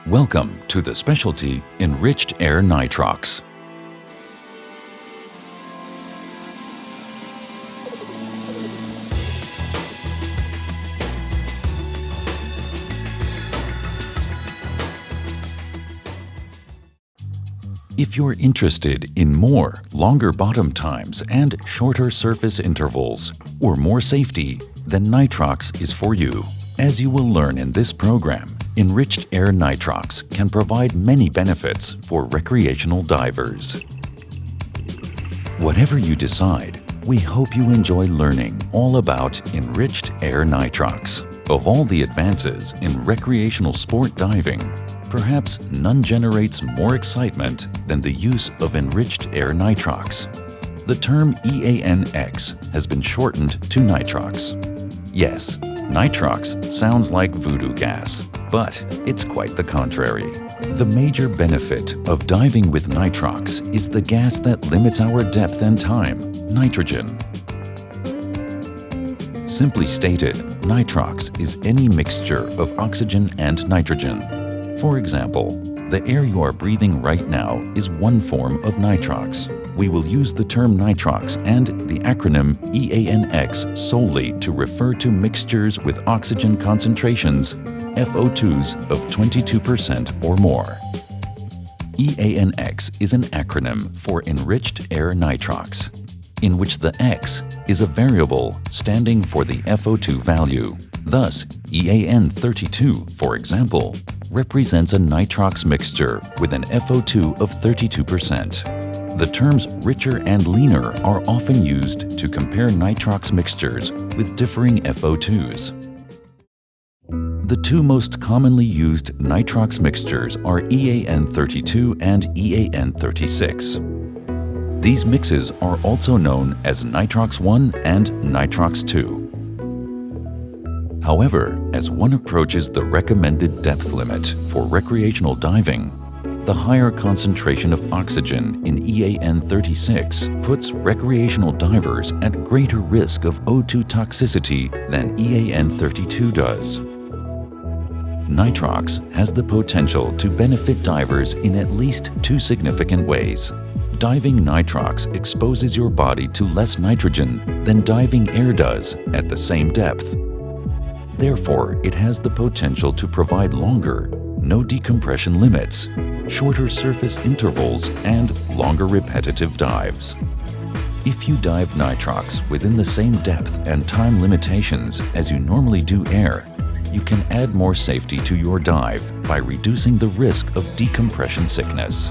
Welcome to the specialty Enriched Air Nitrox. If you're interested in more longer bottom times and shorter surface intervals, or more safety, then Nitrox is for you. As you will learn in this program, Enriched Air Nitrox can provide many benefits for recreational divers. Whatever you decide, we hope you enjoy learning all about Enriched Air Nitrox. Of all the advances in recreational sport diving, perhaps none generates more excitement than the use of Enriched Air Nitrox. The term EANX has been shortened to Nitrox. Yes, Nitrox sounds like voodoo gas, but it's quite the contrary. The major benefit of diving with Nitrox is the gas that limits our depth and time, nitrogen. Simply stated, Nitrox is any mixture of oxygen and nitrogen. For example, the air you are breathing right now is one form of nitrox. We will use the term nitrox and the acronym EANX solely to refer to mixtures with oxygen concentrations, FO2s, of 22% or more. EANX is an acronym for Enriched Air Nitrox, in which the X is a variable standing for the FO2 value. Thus, EAN32, for example, represents a nitrox mixture with an FO2 of 32%. The terms richer and leaner are often used to compare nitrox mixtures with differing FO2s. The two most commonly used nitrox mixtures are EAN32 and EAN36. These mixes are also known as Nitrox 1 and Nitrox 2. However, as one approaches the recommended depth limit for recreational diving, the higher concentration of oxygen in EAN36 puts recreational divers at greater risk of O2 toxicity than EAN32 does. Nitrox has the potential to benefit divers in at least two significant ways. Diving Nitrox exposes your body to less nitrogen than diving air does at the same depth. Therefore, it has the potential to provide longer, no decompression limits, shorter surface intervals, and longer repetitive dives. If you dive Nitrox within the same depth and time limitations as you normally do air, you can add more safety to your dive by reducing the risk of decompression sickness.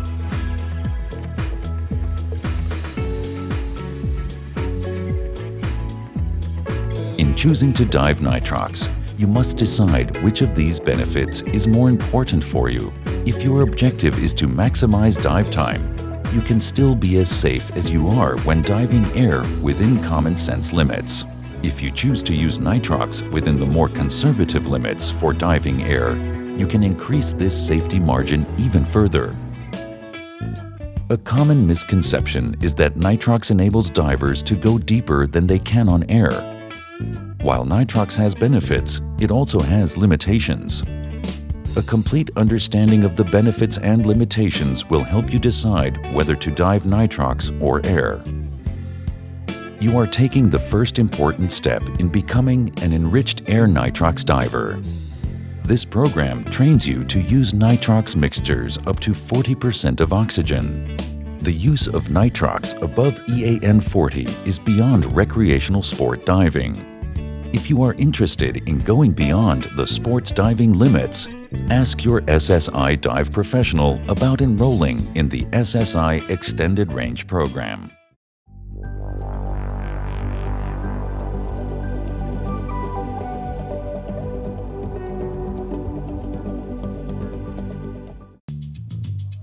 In choosing to dive Nitrox, you must decide which of these benefits is more important for you. If your objective is to maximize dive time, you can still be as safe as you are when diving air within common sense limits. If you choose to use Nitrox within the more conservative limits for diving air, you can increase this safety margin even further. A common misconception is that Nitrox enables divers to go deeper than they can on air. While Nitrox has benefits, it also has limitations. A complete understanding of the benefits and limitations will help you decide whether to dive Nitrox or air. You are taking the first important step in becoming an Enriched Air Nitrox diver. This program trains you to use Nitrox mixtures up to 40% of oxygen. The use of Nitrox above EAN40 is beyond recreational sport diving. If you are interested in going beyond the sports diving limits, ask your SSI dive professional about enrolling in the SSI Extended Range program.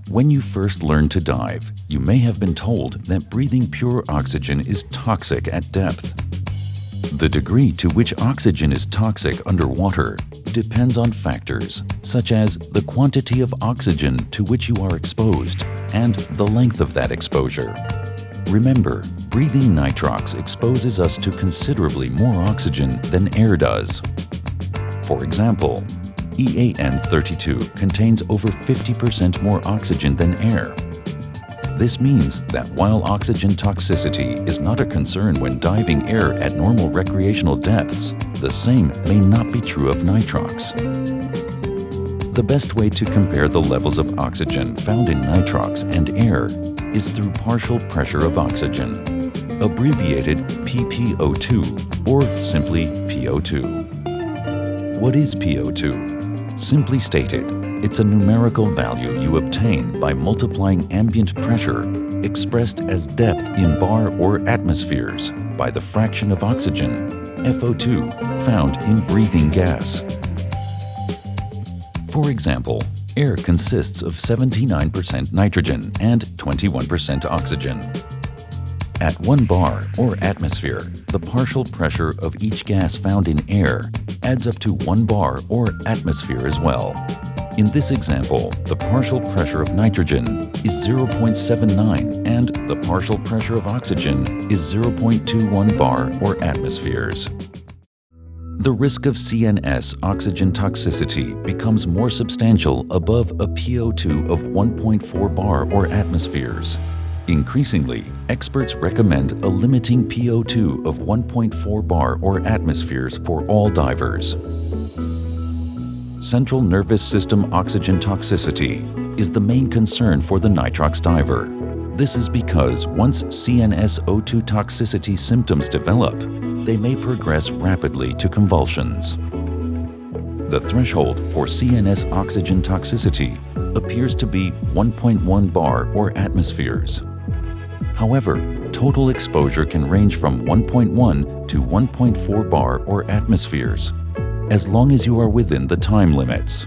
When you first learn to dive, you may have been told that breathing pure oxygen is toxic at depth. The degree to which oxygen is toxic underwater depends on factors such as the quantity of oxygen to which you are exposed and the length of that exposure. Remember, breathing Nitrox exposes us to considerably more oxygen than air does. For example, EAN32 contains over 50% more oxygen than air. This means that while oxygen toxicity is not a concern when diving air at normal recreational depths, the same may not be true of nitrox. The best way to compare the levels of oxygen found in nitrox and air is through partial pressure of oxygen, abbreviated PPO2 or simply PO2. What is PO2? Simply stated, it's a numerical value you obtain by multiplying ambient pressure, expressed as depth in bar or atmospheres, by the fraction of oxygen, FO2, found in breathing gas. For example, air consists of 79% nitrogen and 21% oxygen. At 1 bar or atmosphere, the partial pressure of each gas found in air adds up to 1 bar or atmosphere as well. In this example, the partial pressure of nitrogen is 0.79 and the partial pressure of oxygen is 0.21 bar or atmospheres. The risk of CNS oxygen toxicity becomes more substantial above a PO2 of 1.4 bar or atmospheres. Increasingly, experts recommend a limiting PO2 of 1.4 bar or atmospheres for all divers. Central nervous system oxygen toxicity is the main concern for the nitrox diver. This is because once CNS-O2 toxicity symptoms develop, they may progress rapidly to convulsions. The threshold for CNS oxygen toxicity appears to be 1.1 bar or atmospheres. However, total exposure can range from 1.1 to 1.4 bar or atmospheres, as long as you are within the time limits.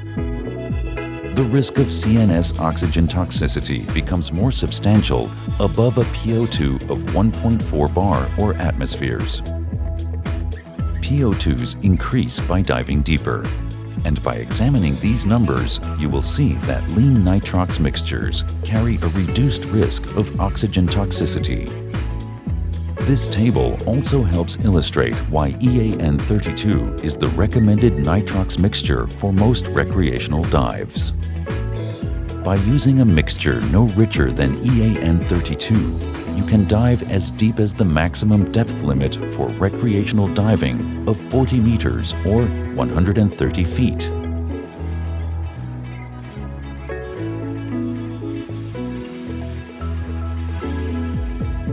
The risk of CNS oxygen toxicity becomes more substantial above a PO2 of 1.4 bar or atmospheres. PO2s increase by diving deeper, and by examining these numbers, you will see that lean nitrox mixtures carry a reduced risk of oxygen toxicity. This table also helps illustrate why EAN32 is the recommended nitrox mixture for most recreational dives. By using a mixture no richer than EAN32, you can dive as deep as the maximum depth limit for recreational diving of 40 meters or 130 feet.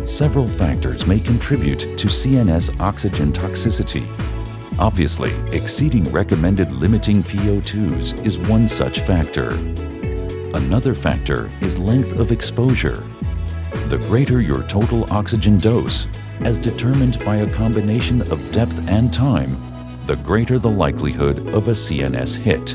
Several factors may contribute to CNS oxygen toxicity. Obviously, exceeding recommended limiting PO2s is one such factor. Another factor is length of exposure. The greater your total oxygen dose, as determined by a combination of depth and time, the greater the likelihood of a CNS hit.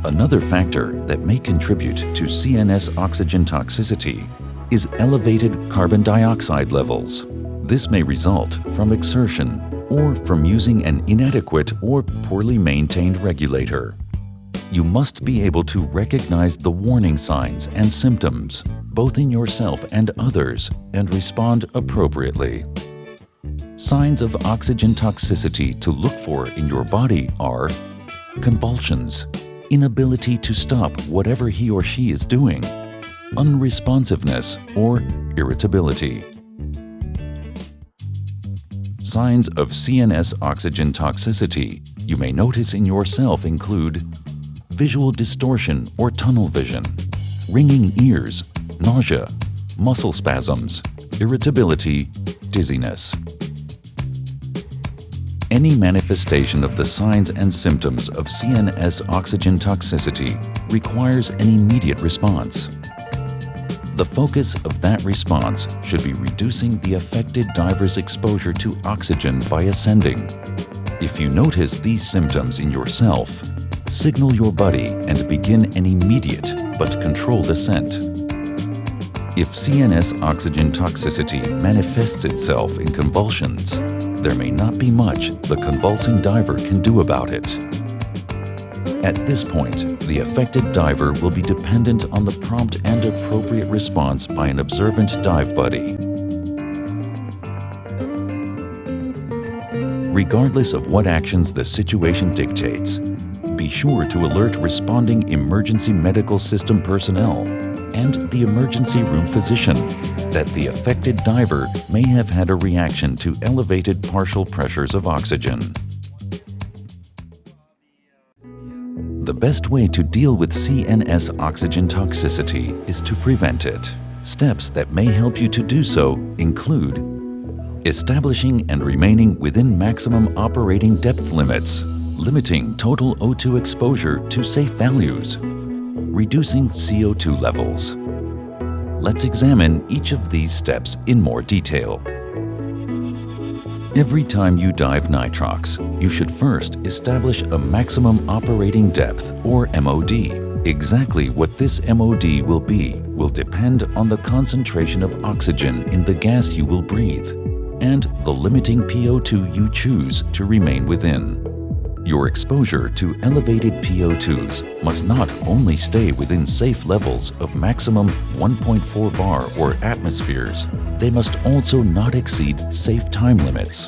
Another factor that may contribute to CNS oxygen toxicity is elevated carbon dioxide levels. This may result from exertion or from using an inadequate or poorly maintained regulator. You must be able to recognize the warning signs and symptoms, both in yourself and others, and respond appropriately. Signs of oxygen toxicity to look for in your body are convulsions, inability to stop whatever he or she is doing, unresponsiveness or irritability. Signs of CNS oxygen toxicity you may notice in yourself include visual distortion or tunnel vision, ringing ears, nausea, muscle spasms, irritability, dizziness. Any manifestation of the signs and symptoms of CNS oxygen toxicity requires an immediate response. The focus of that response should be reducing the affected diver's exposure to oxygen by ascending. If you notice these symptoms in yourself, signal your buddy and begin an immediate but controlled ascent. If CNS oxygen toxicity manifests itself in convulsions, there may not be much the convulsing diver can do about it. At this point, the affected diver will be dependent on the prompt and appropriate response by an observant dive buddy. Regardless of what actions the situation dictates, Be sure to alert responding emergency medical system personnel and the emergency room physician that the affected diver may have had a reaction to elevated partial pressures of oxygen. The best way to deal with CNS oxygen toxicity is to prevent it. Steps that may help you to do so include establishing and remaining within maximum operating depth limits, limiting total O2 exposure to safe values, reducing CO2 levels. Let's examine each of these steps in more detail. Every time you dive nitrox, you should first establish a maximum operating depth, or MOD. Exactly what this MOD will be will depend on the concentration of oxygen in the gas you will breathe and the limiting PO2 you choose to remain within. Your exposure to elevated PO2s must not only stay within safe levels of maximum 1.4 bar or atmospheres, they must also not exceed safe time limits.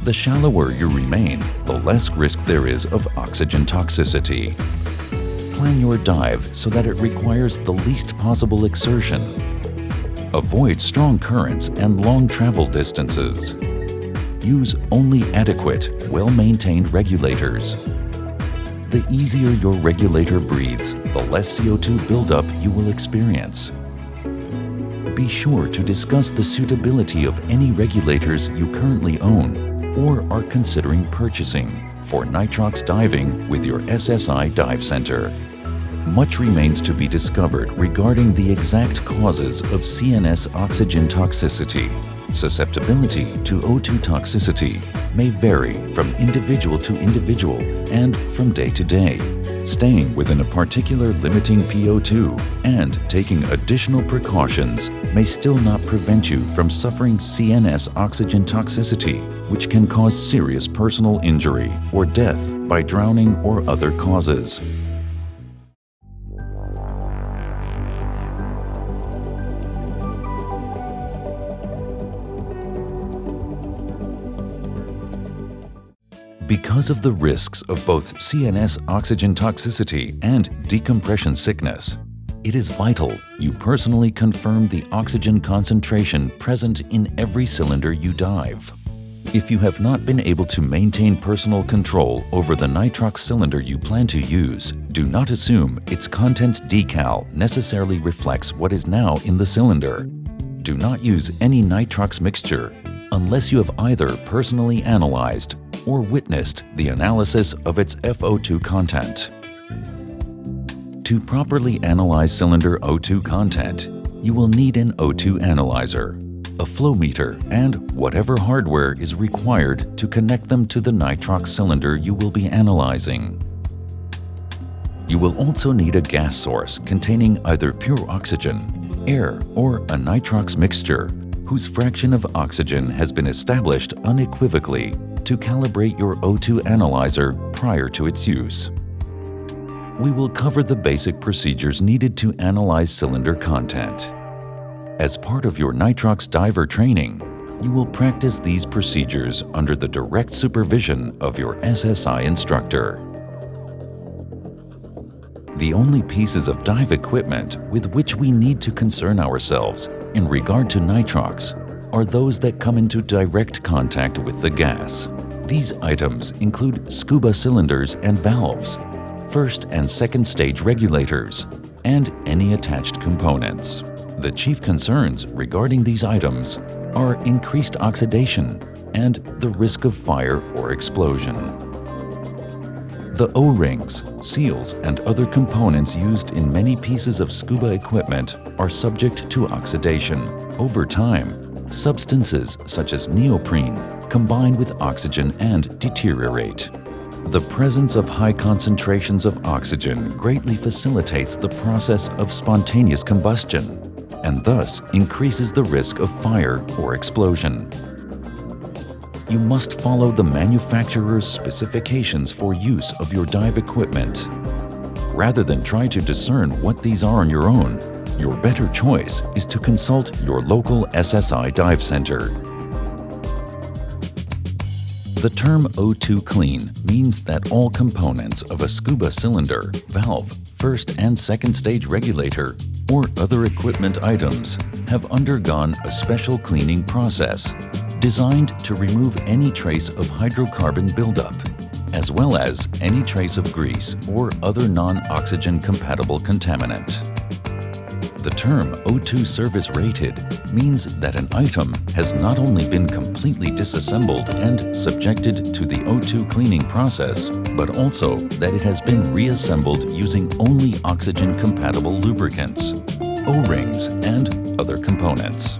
The shallower you remain, the less risk there is of oxygen toxicity. Plan your dive so that it requires the least possible exertion. Avoid strong currents and long travel distances. Use only adequate, well-maintained regulators. The easier your regulator breathes, the less CO2 buildup you will experience. Be sure to discuss the suitability of any regulators you currently own or are considering purchasing for nitrox diving with your SSI dive center. Much remains to be discovered regarding the exact causes of CNS oxygen toxicity. Susceptibility to O2 toxicity may vary from individual to individual and from day to day. Staying within a particular limiting PO2 and taking additional precautions may still not prevent you from suffering CNS oxygen toxicity, which can cause serious personal injury or death by drowning or other causes. Because of the risks of both CNS oxygen toxicity and decompression sickness, it is vital you personally confirm the oxygen concentration present in every cylinder you dive. If you have not been able to maintain personal control over the nitrox cylinder you plan to use, do not assume its contents decal necessarily reflects what is now in the cylinder. Do not use any nitrox mixture unless you have either personally analyzed or witnessed the analysis of its FO2 content. To properly analyze cylinder O2 content, you will need an O2 analyzer, a flow meter, and whatever hardware is required to connect them to the nitrox cylinder you will be analyzing. You will also need a gas source containing either pure oxygen, air, or a nitrox mixture whose fraction of oxygen has been established unequivocally to calibrate your O2 analyzer prior to its use. We will cover the basic procedures needed to analyze cylinder content. As part of your nitrox diver training, you will practice these procedures under the direct supervision of your SSI instructor. The only pieces of dive equipment with which we need to concern ourselves in regard to nitrox are those that come into direct contact with the gas. These items include scuba cylinders and valves, first and second stage regulators, and any attached components. The chief concerns regarding these items are increased oxidation and the risk of fire or explosion. The O-rings, seals, and other components used in many pieces of scuba equipment are subject to oxidation. Over time, substances such as neoprene combine with oxygen and deteriorate. The presence of high concentrations of oxygen greatly facilitates the process of spontaneous combustion and thus increases the risk of fire or explosion. You must follow the manufacturer's specifications for use of your dive equipment. Rather than try to discern what these are on your own, your better choice is to consult your local SSI dive center. The term O2 clean means that all components of a scuba cylinder, valve, first and second stage regulator, or other equipment items have undergone a special cleaning process designed to remove any trace of hydrocarbon buildup, as well as any trace of grease or other non-oxygen compatible contaminant. The term O2 service rated means that an item has not only been completely disassembled and subjected to the O2 cleaning process, but also that it has been reassembled using only oxygen-compatible lubricants, O-rings, and other components.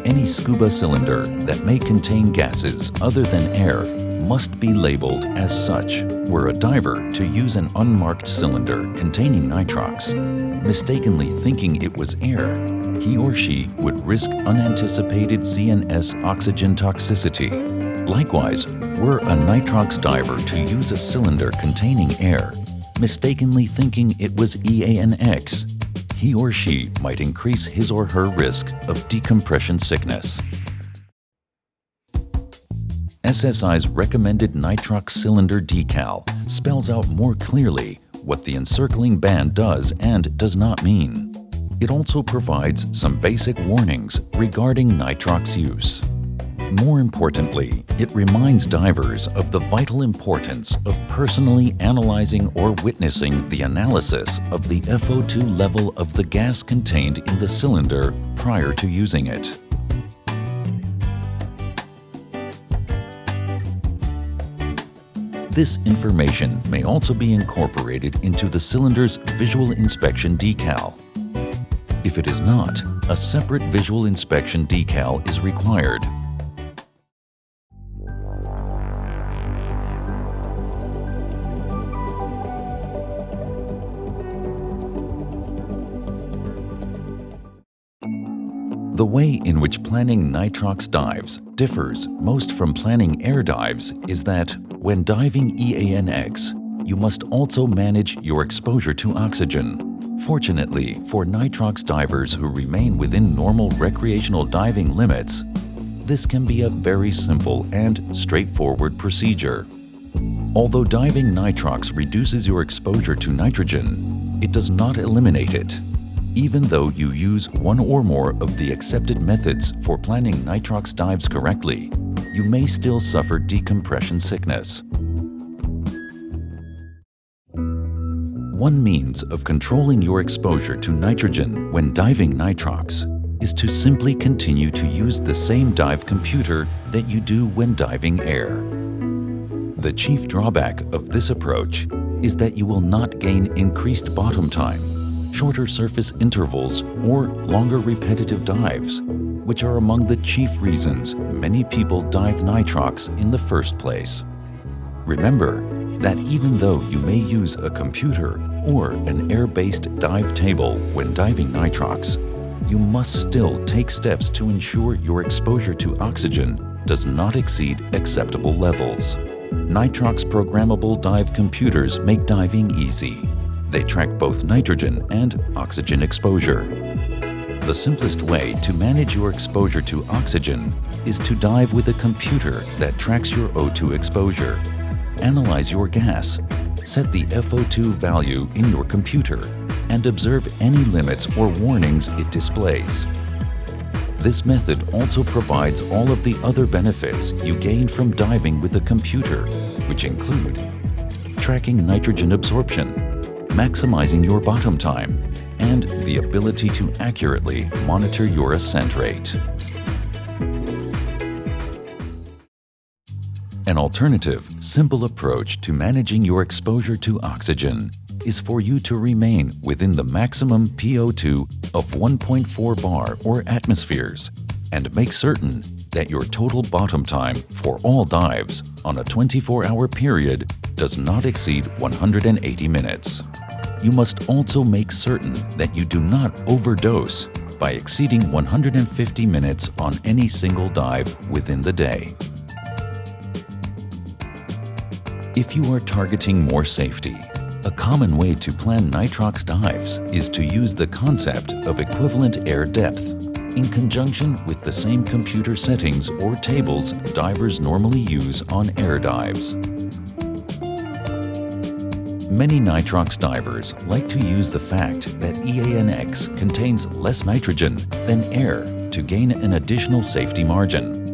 Any scuba cylinder that may contain gases other than air must be labeled as such. Were a diver to use an unmarked cylinder containing nitrox, mistakenly thinking it was air, he or she would risk unanticipated CNS oxygen toxicity. Likewise, were a nitrox diver to use a cylinder containing air, mistakenly thinking it was EANX, he or she might increase his or her risk of decompression sickness. SSI's recommended nitrox cylinder decal spells out more clearly what the encircling band does and does not mean. It also provides some basic warnings regarding nitrox use. More importantly, it reminds divers of the vital importance of personally analyzing or witnessing the analysis of the FO2 level of the gas contained in the cylinder prior to using it. This information may also be incorporated into the cylinder's visual inspection decal. If it is not, a separate visual inspection decal is required. The way in which planning nitrox dives differs most from planning air dives is that when diving EANX, you must also manage your exposure to oxygen. Fortunately, for nitrox divers who remain within normal recreational diving limits, this can be a very simple and straightforward procedure. Although diving nitrox reduces your exposure to nitrogen, it does not eliminate it. Even though you use one or more of the accepted methods for planning nitrox dives correctly, you may still suffer decompression sickness. One means of controlling your exposure to nitrogen when diving nitrox is to simply continue to use the same dive computer that you do when diving air. The chief drawback of this approach is that you will not gain increased bottom time, shorter surface intervals, or longer repetitive dives, which are among the chief reasons many people dive nitrox in the first place. Remember that even though you may use a computer or an air-based dive table when diving nitrox, you must still take steps to ensure your exposure to oxygen does not exceed acceptable levels. Nitrox programmable dive computers make diving easy. They track both nitrogen and oxygen exposure. The simplest way to manage your exposure to oxygen is to dive with a computer that tracks your O2 exposure. Analyze your gas, set the FO2 value in your computer, and observe any limits or warnings it displays. This method also provides all of the other benefits you gain from diving with a computer, which include tracking nitrogen absorption, maximizing your bottom time, and the ability to accurately monitor your ascent rate. An alternative, simple approach to managing your exposure to oxygen is for you to remain within the maximum PO2 of 1.4 bar or atmospheres and make certain that your total bottom time for all dives on a 24-hour period does not exceed 180 minutes. You must also make certain that you do not overdose by exceeding 150 minutes on any single dive within the day. If you are targeting more safety, a common way to plan nitrox dives is to use the concept of equivalent air depth. in conjunction with the same computer settings or tables divers normally use on air dives. Many nitrox divers like to use the fact that EANX contains less nitrogen than air to gain an additional safety margin.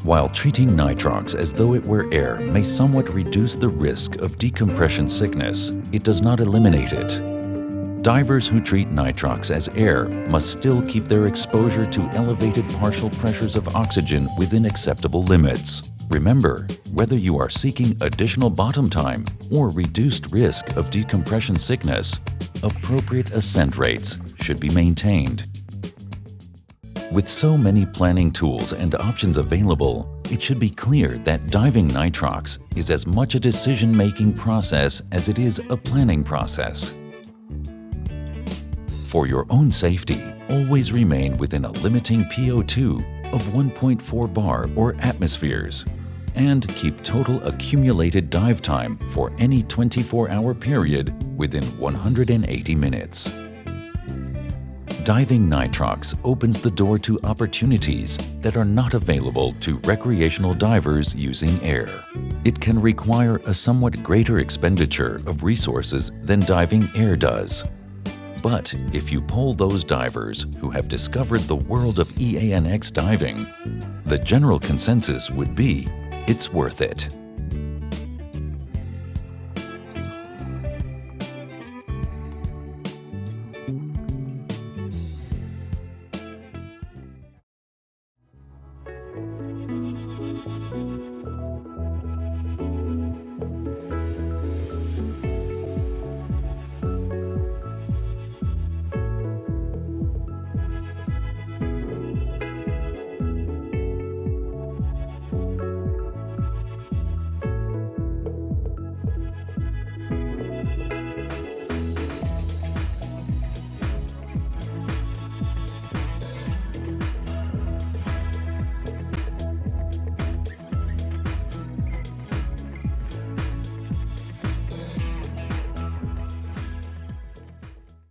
While treating nitrox as though it were air may somewhat reduce the risk of decompression sickness, it does not eliminate it. Divers who treat nitrox as air must still keep their exposure to elevated partial pressures of oxygen within acceptable limits. Remember, whether you are seeking additional bottom time or reduced risk of decompression sickness, appropriate ascent rates should be maintained. With so many planning tools and options available, it should be clear that diving nitrox is as much a decision-making process as it is a planning process. For your own safety, always remain within a limiting PO2 of 1.4 bar or atmospheres, and keep total accumulated dive time for any 24-hour period within 180 minutes. Diving nitrox opens the door to opportunities that are not available to recreational divers using air. It can require a somewhat greater expenditure of resources than diving air does. But if you poll those divers who have discovered the world of EANX diving, the general consensus would be it's worth it.